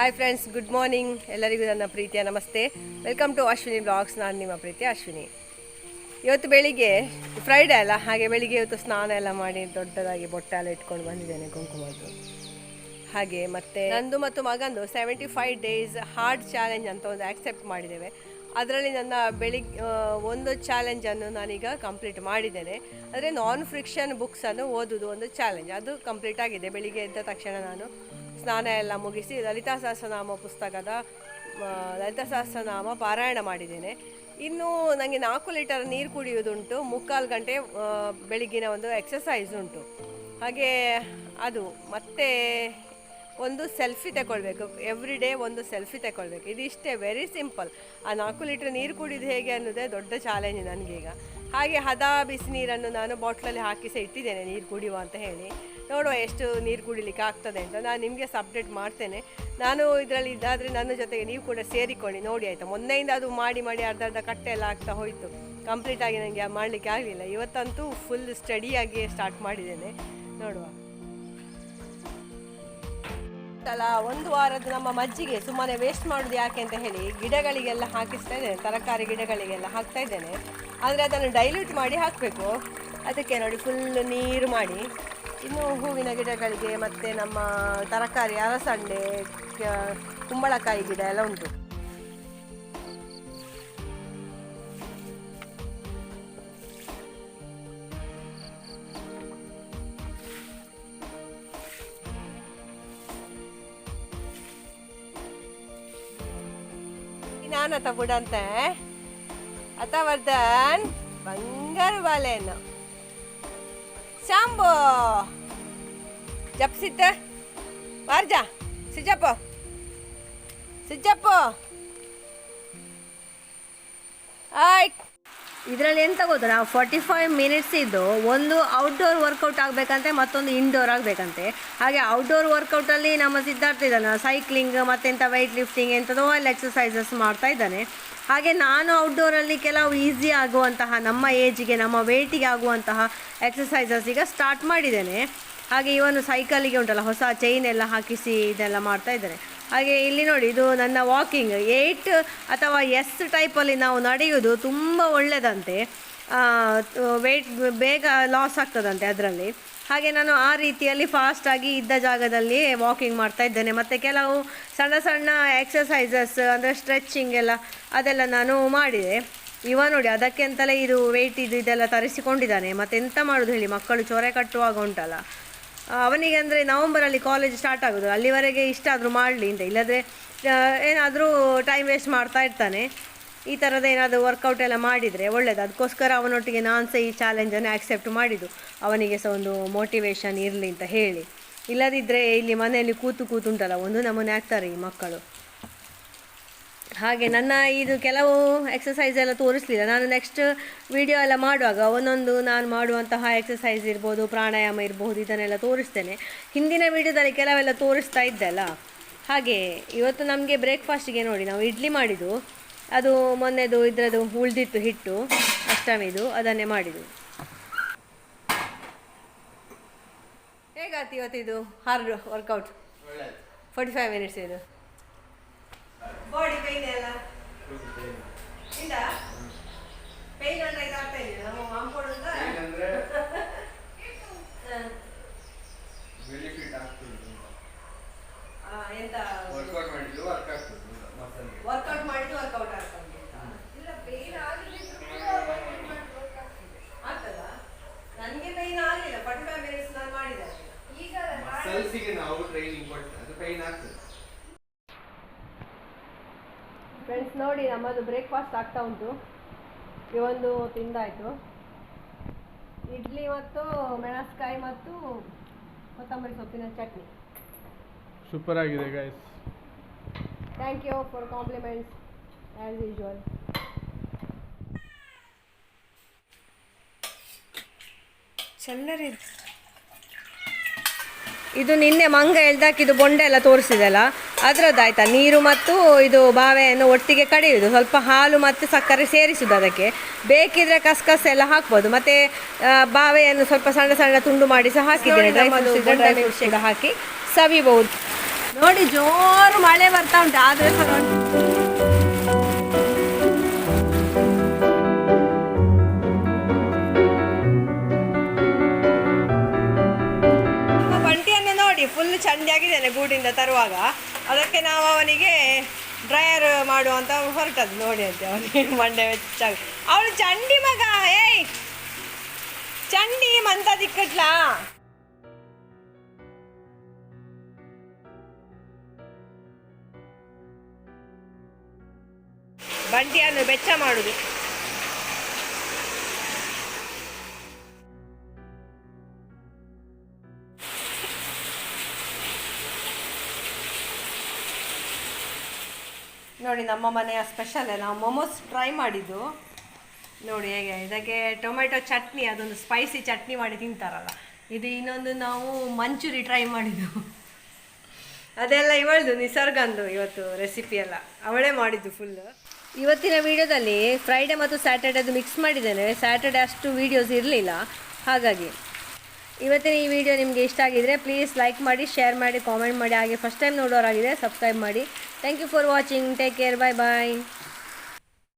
Hi friends, good morning. ಎಲ್ಲರಿಗೂ ನನ್ನ ಪ್ರೀತಿಯ ನಮಸ್ತೆ. Welcome to Ashwini vlogs. ನಾನು ನಿಮ್ಮ ಪ್ರೀತಿಯ ಅಶ್ವಿನಿ. ಇವತ್ತು ಬೆಳಿಗ್ಗೆ ಫ್ರೈಡೇ ಅಲ್ಲ, ಹಾಗೆ ಬೆಳಿಗ್ಗೆ ಇವತ್ತು ಸ್ನಾನ ಎಲ್ಲ ಮಾಡಿ ದೊಡ್ಡದಾಗಿ ಬೊಟ್ಟೆ ಎಲ್ಲ ಇಟ್ಕೊಂಡು ಬಂದಿದ್ದೇನೆ, ಕುಂಕುಮದ್ದು. ಹಾಗೆ ಮತ್ತು ನಂದು ಮತ್ತು ಮಗಂದು 75 ಡೇಸ್ ಹಾರ್ಡ್ ಚಾಲೆಂಜ್ ಅಂತ ಒಂದು ಆಕ್ಸೆಪ್ಟ್ ಮಾಡಿದ್ದೇವೆ. ಅದರಲ್ಲಿ ನನ್ನ ಒಂದು ಚಾಲೆಂಜನ್ನು ನಾನೀಗ ಕಂಪ್ಲೀಟ್ ಮಾಡಿದ್ದೇನೆ. ಅಂದರೆ ನಾನ್ ಫ್ರಿಕ್ಷನ್ ಬುಕ್ಸನ್ನು ಓದೋದು ಒಂದು ಚಾಲೆಂಜ್, ಅದು ಕಂಪ್ಲೀಟ್ ಆಗಿದೆ. ಬೆಳಿಗ್ಗೆ ಎದ್ದ ತಕ್ಷಣ ನಾನು ಸ್ನಾನ ಎಲ್ಲ ಮುಗಿಸಿ ಲಲಿತಾ ಸಹಸ್ರನಾಮ ಪುಸ್ತಕದ ಲಲಿತಾ ಸಹಸ್ರನಾಮ ಪಾರಾಯಣ ಮಾಡಿದ್ದೇನೆ. ಇನ್ನು ನನಗೆ 4 ಲೀಟರ್ ನೀರು ಕುಡಿಯೋದುಂಟು, 3/4 ಗಂಟೆ ಬೆಳಿಗ್ಗಿನ ಒಂದು ಎಕ್ಸಸೈಸ್ ಉಂಟು. ಹಾಗೆ ಅದು ಮತ್ತೆ ಒಂದು ಸೆಲ್ಫಿ ತಗೊಳ್ಬೇಕು, ಎವ್ರಿ ಡೇ ಒಂದು ಸೆಲ್ಫಿ ತಗೊಳ್ಬೇಕು. ಇದಿಷ್ಟೇ, ವೆರಿ ಸಿಂಪಲ್. ಆ 4 ಲೀಟರ್ ನೀರು ಕುಡಿದು ಹೇಗೆ ಅನ್ನೋದೇ ದೊಡ್ಡ ಚಾಲೆಂಜ್ ನನಗೀಗ. ಹಾಗೆ ಹದ ಬಿಸಿ ನೀರನ್ನು ನಾನು ಬಾಟ್ಲಲ್ಲಿ ಹಾಕಿಸಿ ಇಟ್ಟಿದ್ದೇನೆ, ನೀರು ಕುಡಿಯುವ ಅಂತ ಹೇಳಿ. ನೋಡುವ ಎಷ್ಟು ನೀರು ಕುಡಿಲಿಕ್ಕೆ ಆಗ್ತದೆ ಅಂತ ನಾನು ನಿಮಗೆ ಅಪ್ಡೇಟ್ ಮಾಡ್ತೇನೆ. ನಾನು ಇದರಲ್ಲಿ ಇದ್ದಾದರೆ ನನ್ನ ಜೊತೆಗೆ ನೀವು ಕೂಡ ಸೇರಿಕೊಳ್ಳಿ, ನೋಡಿ ಆಯಿತಾ. ಮೊನ್ನೆಯಿಂದ ಅದು ಮಾಡಿ ಅರ್ಧ ಕಟ್ಟೆ ಎಲ್ಲ ಆಗ್ತಾ ಹೋಯಿತು, ಕಂಪ್ಲೀಟಾಗಿ ನನಗೆ ಮಾಡಲಿಕ್ಕೆ ಆಗಲಿಲ್ಲ. ಇವತ್ತಂತೂ ಫುಲ್ ಸ್ಟಡಿಯಾಗಿ ಸ್ಟಾರ್ಟ್ ಮಾಡಿದ್ದೇನೆ. ನೋಡುವ ಅಲ್ಲ, ಒಂದು ವಾರದ್ದು ನಮ್ಮ ಮಜ್ಜಿಗೆ ಸುಮ್ಮನೆ ವೇಸ್ಟ್ ಮಾಡೋದು ಯಾಕೆ ಅಂತ ಹೇಳಿ ಗಿಡಗಳಿಗೆಲ್ಲ ಹಾಕಿಸ್ತಾ ಇದ್ದೇನೆ, ತರಕಾರಿ ಗಿಡಗಳಿಗೆಲ್ಲ ಹಾಕ್ತಾ ಇದ್ದೇನೆ. ಆದರೆ ಅದನ್ನು ಡೈಲ್ಯೂಟ್ ಮಾಡಿ ಹಾಕಬೇಕು. ಅದಕ್ಕೆ ನೋಡಿ ಫುಲ್ ನೀರು ಮಾಡಿ. ಇನ್ನು ಹೂವಿನ ಗಿಡಗಳಿಗೆ ಮತ್ತು ನಮ್ಮ ತರಕಾರಿ ಅಲಸಂಡೆ, ಕುಂಬಳಕಾಯಿ ಗಿಡ ಎಲ್ಲ ಉಂಟು. ನಾನತ ಬುಡಂತೆ ಅಥವರ್ಧನ್ ಬಂಗಾರು ಬಾಳೆಹಣ್ಣು ಶಾಂಬೋ ಜಪ್ಸಿತ್ತ ವಾರ್ಜಾ ಸಿಜ್ಜಪ್ಪ ಆಯ್ತು. ಇದರಲ್ಲಿ ಎಂತ ಗೊತ್ತಾ, ನಾವು 45 ಮಿನಿಟ್ಸ್ ಇದ್ದು ಒಂದು ಔಟ್ಡೋರ್ ವರ್ಕೌಟ್ ಆಗಬೇಕಂತೆ, ಮತ್ತೊಂದು ಇಂಡೋರ್ ಆಗಬೇಕಂತೆ. ಹಾಗೆ ಔಟ್ಡೋರ್ ವರ್ಕೌಟಲ್ಲಿ ನಮ್ಮ ಸಿದ್ಧಾರ್ಥ ಇದ್ದಾನೆ, ಸೈಕ್ಲಿಂಗ್ ಮತ್ತೆಂಥ ವೆಯ್ಟ್ ಲಿಫ್ಟಿಂಗ್ ಎಂಥದೋ ಎಲ್ಲ ಎಕ್ಸಸೈಸಸ್ ಮಾಡ್ತಾ ಇದ್ದಾನೆ. ಹಾಗೆ ನಾನು ಔಟ್ಡೋರಲ್ಲಿ ಕೆಲವು ಈಸಿ ಆಗುವಂತಹ, ನಮ್ಮ ಏಜಿಗೆ ನಮ್ಮ ವೆಯ್ಟಿಗೆ ಆಗುವಂತಹ ಎಕ್ಸಸೈಸಸ್ ಈಗ ಸ್ಟಾರ್ಟ್ ಮಾಡಿದ್ದೇನೆ. ಹಾಗೆ ಇವನು ಸೈಕಲಿಗೆ ಉಂಟಲ್ಲ, ಹೊಸ ಚೈನ್ ಎಲ್ಲ ಹಾಕಿಸಿ ಇದೆಲ್ಲ ಮಾಡ್ತಾ ಇದ್ದಾನೆ. ಹಾಗೆ ಇಲ್ಲಿ ನೋಡಿ, ಇದು ನನ್ನ ವಾಕಿಂಗ್ 8 ಅಥವಾ S ಟೈಪಲ್ಲಿ ನಾವು ನಡೆಯೋದು ತುಂಬ ಒಳ್ಳೆಯದಂತೆ, ವೆಯ್ಟ್ ಬೇಗ ಲಾಸ್ ಆಗ್ತದಂತೆ ಅದರಲ್ಲಿ. ಹಾಗೆ ನಾನು ಆ ರೀತಿಯಲ್ಲಿ ಫಾಸ್ಟಾಗಿ ಇದ್ದ ಜಾಗದಲ್ಲಿ ವಾಕಿಂಗ್ ಮಾಡ್ತಾ ಇದ್ದೇನೆ. ಮತ್ತು ಕೆಲವು ಸಣ್ಣ ಸಣ್ಣ ಎಕ್ಸಸೈಸಸ್ ಅಂದರೆ ಸ್ಟ್ರೆಚಿಂಗ್ ಎಲ್ಲ ಅದೆಲ್ಲ ನಾನು ಮಾಡಿದೆ. ಇವ ನೋಡಿ, ಅದಕ್ಕೆ ಅಂತಲೇ ಇದು ವೆಯ್ಟ್ ಇದೆಲ್ಲ ತರಿಸಿಕೊಂಡಿದ್ದಾನೆ. ಮತ್ತು ಎಂತ ಮಾಡೋದು ಹೇಳಿ, ಮಕ್ಕಳು ಚೊರೆ ಕಟ್ಟುವಾಗ ಉಂಟಲ್ಲ, ಅವನಿಗೆ ಅಂದರೆ ನವಂಬರಲ್ಲಿ ಕಾಲೇಜ್ ಸ್ಟಾರ್ಟ್ ಆಗೋದು, ಅಲ್ಲಿವರೆಗೆ ಇಷ್ಟ ಆದರೂ ಮಾಡಲಿ ಅಂತ. ಇಲ್ಲದ್ರೆ ಏನಾದರೂ ಟೈಮ್ ವೇಸ್ಟ್ ಮಾಡ್ತಾ ಇರ್ತಾನೆ. ಈ ಥರದ ಏನಾದರೂ ವರ್ಕೌಟ್ ಎಲ್ಲ ಮಾಡಿದರೆ ಒಳ್ಳೆಯದು. ಅದಕ್ಕೋಸ್ಕರ ಅವನೊಟ್ಟಿಗೆ ನಾನು ಸಹ ಈ ಚಾಲೆಂಜನ್ನು ಆ್ಯಕ್ಸೆಪ್ಟ್ ಮಾಡಿದ್ದು, ಅವನಿಗೆ ಸಹ ಒಂದು ಮೋಟಿವೇಶನ್ ಇರಲಿ ಅಂತ ಹೇಳಿ. ಇಲ್ಲದಿದ್ದರೆ ಇಲ್ಲಿ ಮನೆಯಲ್ಲಿ ಕೂತುಂಟಲ್ಲ, ಒಂದು ನಮೂನೆ ಆಗ್ತಾರೆ ಈ ಮಕ್ಕಳು. ಹಾಗೆ ನನ್ನ ಇದು ಕೆಲವು ಎಕ್ಸಸೈಸ್ ಎಲ್ಲ ತೋರಿಸಲಿಲ್ಲ. ನಾನು ನೆಕ್ಸ್ಟ್ ವಿಡಿಯೋ ಎಲ್ಲ ಮಾಡುವಾಗ ಒಂದೊಂದು ನಾನು ಮಾಡುವಂತಹ ಎಕ್ಸಸೈಸ್ ಇರ್ಬೋದು, ಪ್ರಾಣಾಯಾಮ ಇರ್ಬೋದು, ಇದನ್ನೆಲ್ಲ ತೋರಿಸ್ತೇನೆ. ಹಿಂದಿನ ವಿಡಿಯೋದಲ್ಲಿ ಕೆಲವೆಲ್ಲ ತೋರಿಸ್ತಾ ಇದ್ದಲ್ಲ. ಹಾಗೆ ಇವತ್ತು ನಮಗೆ ಬ್ರೇಕ್ಫಾಸ್ಟಿಗೆ ನೋಡಿ, ನಾವು ಇಡ್ಲಿ ಮಾಡಿದ್ದು, ಅದು ಮೊನ್ನೆದು ಇದರದ್ದು ಉಳಿದಿತ್ತು ಹಿಟ್ಟು ಅಷ್ಟಮಿದು, ಅದನ್ನೇ ಮಾಡಿದ್ದು. ಹೇಗಾಯ್ತು ಇವತ್ತಿದು ಹಾರ್ಡ್ ವರ್ಕೌಟ್? 45 ಮಿನಿಟ್ಸ್. ಇದು ಬಾಡಿ ಪೈನ್ ಎಲ್ಲ ಇಲ್ಲ, ಪೈನ್ ಅಂತ ಇದಾಗ್ತಾ ಇದೆ ನಮ್ಮ ಮಾಂಪೋಡಿಂದ ಎಂತ ವರ್ಕೌಟ್ ಮಾಡಿದ್ದು ವರ್ಕೌಟ್ ಆಗ್ತದೆ. ಇಲ್ಲ, ಪೈನ್ ಆಗ್ತದ? ನನಗೆ ಪೈನ್ ಆಗಲಿಲ್ಲ, 45 ಮಿನಿಟ್ಸ್ ನಾನು ಮಾಡಿದೆ. ಈಗ ನಾವು ಟ್ರೈನಿಂಗ್ ಕೊಟ್ಟು ಅದು ಪೈನ್ ಆಗ್ತದೆ. ಫ್ರೆಂಡ್ಸ್ ನೋಡಿ, ನಮ್ಮದು ಬ್ರೇಕ್ಫಾಸ್ಟ್ ಆಗ್ತಾ ಉಂಟು. ಇವೊಂದು ತಿಂದಾಯಿತು, ಇಡ್ಲಿ ಮತ್ತು ಮೆಣಸ್ಕಾಯಿ ಮತ್ತು ಕೊತ್ತಂಬರಿ ಸೊಪ್ಪಿನ ಚಟ್ನಿ. ಸೂಪರ್ ಆಗಿದೆ guys. Thank you for compliments as usual. ಚೆಲ್ಲರಿದ್ದು ಇದು ನಿನ್ನೆ ಮಂಗ ಎಳ್ದಾಕಿದ್ದು ಬೊಂಡೆ ಎಲ್ಲ ತೋರಿಸಿದೆಲ್ಲ, ಅದರದ್ದಾಯ್ತಾ. ನೀರು ಮತ್ತು ಇದು ಬಾವೆಯನ್ನು ಒಟ್ಟಿಗೆ ಕಡಿಯುವುದು, ಸ್ವಲ್ಪ ಹಾಲು ಮತ್ತು ಸಕ್ಕರೆ ಸೇರಿಸುವುದು. ಅದಕ್ಕೆ ಬೇಕಿದ್ರೆ ಕಸ್ಕಸ್ ಎಲ್ಲ ಹಾಕ್ಬೋದು. ಮತ್ತು ಬಾವೆಯನ್ನು ಸ್ವಲ್ಪ ಸಣ್ಣ ಸಣ್ಣ ತುಂಡು ಮಾಡಿ ಸಹ ಹಾಕಿದ್ದೇನೆ, ಡ್ರೈ ಫ್ರೂಟ್ಸ್ ಕೂಡ ಹಾಕಿ ಸವಿಬಹುದು. ನೋಡಿ ಜೋರು ಮಳೆ ಬರ್ತಾ ಉಂಟು ಆದ್ರೆ ಸಹ ಬಂಟಿಯನ್ನು ನೋಡಿ ಫುಲ್ ಚಂಡಿಯಾಗಿದ್ದೇನೆ ಗೂಡಿಂದ ತರುವಾಗ. ಅದಕ್ಕೆ ನಾವು ಅವನಿಗೆ ಡ್ರೈಯರ್ ಮಾಡುವಂತ ಹೊರಟದ್ದು ನೋಡಿ ಅಂತ ಅವನಿಗೆ ಮಂಡೆ ಹೆಚ್ಚಾಗಿ. ಅವಳು ಚಂಡಿ ಮಗ, ಏಯ್ ಚಂಡಿ ಮಂತ ದಿಕ್ಕಟ್ಲಾ. ಬಂಟಿಯನ್ನು ಬೆಚ್ಚ ಮಾಡುದು. ನೋಡಿ ನಮ್ಮ ಮನೆಯ ಸ್ಪೆಷಲ್ ನಾವು ಮೊಮೋಸ್ ಟ್ರೈ ಮಾಡಿದ್ದು ನೋಡಿ ಹೇಗೆ. ಇದಕ್ಕೆ ಟೊಮೆಟೊ ಚಟ್ನಿ, ಅದೊಂದು ಸ್ಪೈಸಿ ಚಟ್ನಿ ಮಾಡಿ ತಿಂತಾರಲ್ಲ, ಇದು ಇನ್ನೊಂದು ನಾವು ಮಂಚೂರಿ ಟ್ರೈ ಮಾಡಿದ್ದು. ಅದೆಲ್ಲ ಇವಳ್ದು ನಿಸರ್ಗಂದು ಇವತ್ತು ರೆಸಿಪಿ ಎಲ್ಲ ಅವಳೇ ಮಾಡಿದ್ದು ಫುಲ್. ಇವತ್ತಿನ ವಿಡಿಯೋದಲ್ಲಿ ಫ್ರೈಡೇ ಮತ್ತು ಸ್ಯಾಟರ್ಡೇದು ಮಿಕ್ಸ್ ಮಾಡಿದ್ದೇನೆ. ಸ್ಯಾಟರ್ಡೇ ಅಷ್ಟು ವೀಡಿಯೋಸ್ ಇರಲಿಲ್ಲ, ಹಾಗಾಗಿ ಇವತ್ತಿನ ಈ ವಿಡಿಯೋ ನಿಮಗೆ ಇಷ್ಟ ಆಗಿದ್ರೆ ಪ್ಲೀಸ್ ಲೈಕ್ ಮಾಡಿ, ಶೇರ್ ಮಾಡಿ, ಕಾಮೆಂಟ್ ಮಾಡಿ. ಹಾಗೆ ಫಸ್ಟ್ ಟೈಮ್ ನೋಡೋರಾಗಿದೆ ಸಬ್ಸ್ಕ್ರೈಬ್ ಮಾಡಿ. Thank you for watching. Take care. Bye bye.